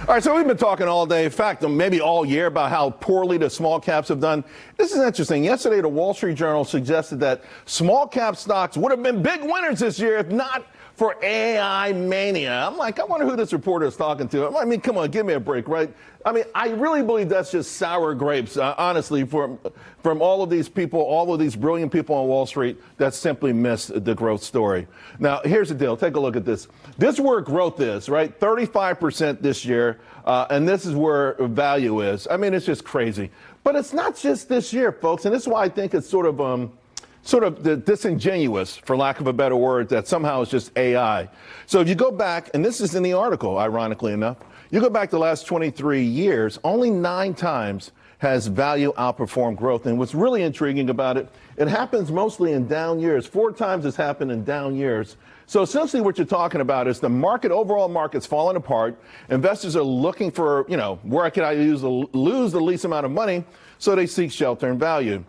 All right, so we've been talking all day, in fact, maybe all year, about how poorly the small caps have done. This is interesting. Yesterday, the Wall Street Journal suggested that small cap stocks would have been big winners this year if not for AI mania. I'm like, I wonder who this reporter is talking to. I mean, come on, give me a break, right? I mean, I really believe that's just sour grapes, honestly, from all of these people, all of these brilliant people on Wall Street that simply missed the growth story. Now, here's the deal. Take a look at this. This is where growth is, right? 35% this year, and this is where value is. I mean, it's just crazy. But it's not just this year, folks, and this is why I think it's sort of disingenuous, for lack of a better word, that somehow it's just AI. So if you go back, and this is in the article, ironically enough, you go back the last 23 years, only 9 times has value outperformed growth. And what's really intriguing about it, it happens mostly in down years. 4 times it's happened in down years. So essentially what you're talking about is the market, overall market's falling apart. Investors are looking for, where can I lose the least amount of money? So they seek shelter and value.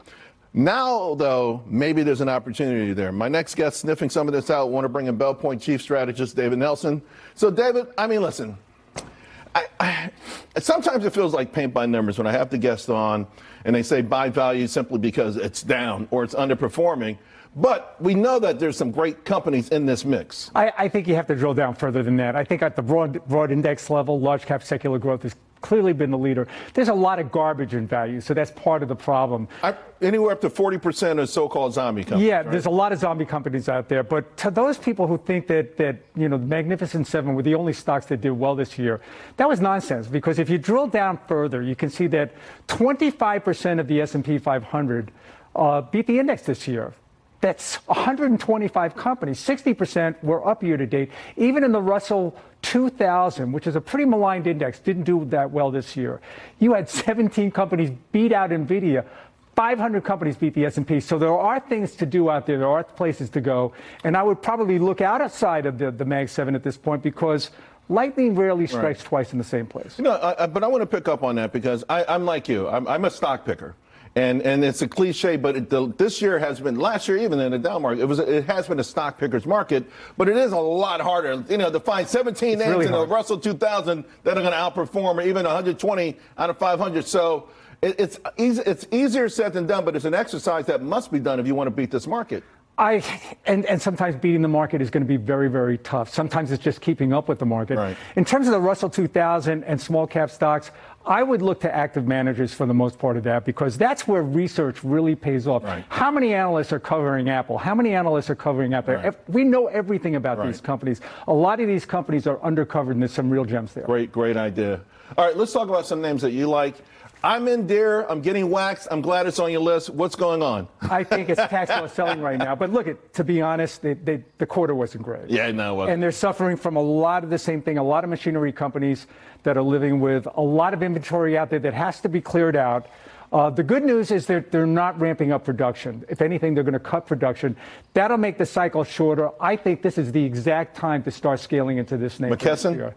Now, though, maybe there's an opportunity there. My next guest sniffing some of this out, want to bring in Bell Point Chief Strategist David Nelson. So, David, I mean, listen, sometimes it feels like paint by numbers when I have the guest on and they say buy value simply because it's down or it's underperforming. But we know that there's some great companies in this mix. I think you have to drill down further than that. I think at the broad index level, large cap secular growth has clearly been the leader. There's a lot of garbage in value, so that's part of the problem. Anywhere up to 40% of so-called zombie companies. Yeah, right? There's a lot of zombie companies out there. But to those people who think that the Magnificent Seven were the only stocks that did well this year, that was nonsense. Because if you drill down further, you can see that 25% of the S&P 500 beat the index this year. That's 125 companies. 60% were up year to date. Even in the Russell 2000, which is a pretty maligned index, didn't do that well this year. You had 17 companies beat out NVIDIA. 500 companies beat the S&P. So there are things to do out there. There are places to go. And I would probably look outside of the Mag 7 at this point because lightning rarely strikes twice in the same place. But I want to pick up on that because I'm like you. I'm a stock picker. And it's a cliche, but this year has been, last year even in the down market, it has been a stock picker's market, but it is a lot harder, to find 17 names really in the Russell 2000 that are going to outperform, or even 120 out of 500. So it's easier said than done, but it's an exercise that must be done if you want to beat this market. And sometimes beating the market is going to be very, very tough. Sometimes it's just keeping up with the market. Right. In terms of the Russell 2000 and small cap stocks, I would look to active managers for the most part of that because that's where research really pays off. Right. How many analysts are covering Apple? How many analysts are covering Apple? Right. We know everything about these companies. A lot of these companies are undercovered and there's some real gems there. Great idea. All right, let's talk about some names that you like. I'm in Deere. I'm getting waxed. I'm glad it's on your list. What's going on? I think it's tax loss selling right now. But look, to be honest, the quarter wasn't great. Yeah, no. And they're suffering from a lot of the same thing. A lot of machinery companies that are living with a lot of inventory out there that has to be cleared out. The good news is that they're not ramping up production. If anything, they're going to cut production. That'll make the cycle shorter. I think this is the exact time to start scaling into this name. McKesson?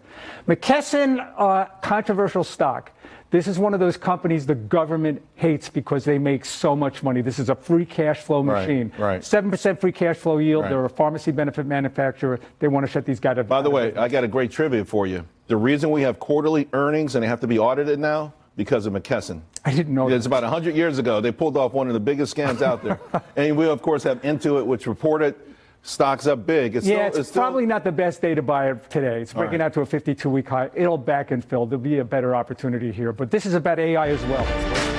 McKesson, controversial stock. This is one of those companies the government hates because they make so much money. This is a free cash flow machine. Right. 7% free cash flow yield. Right. They're a pharmacy benefit manufacturer. They want to shut these guys down. By the way, I got a great trivia for you. The reason we have quarterly earnings and they have to be audited now, because of McKesson. I didn't know. It's about 100 years ago. They pulled off one of the biggest scams out there. And we, of course, have Intuit, which reported stocks up big. It's probably not the best day to buy it today. It's breaking out to a 52-week high. It'll back and fill. There'll be a better opportunity here. But this is about AI as well.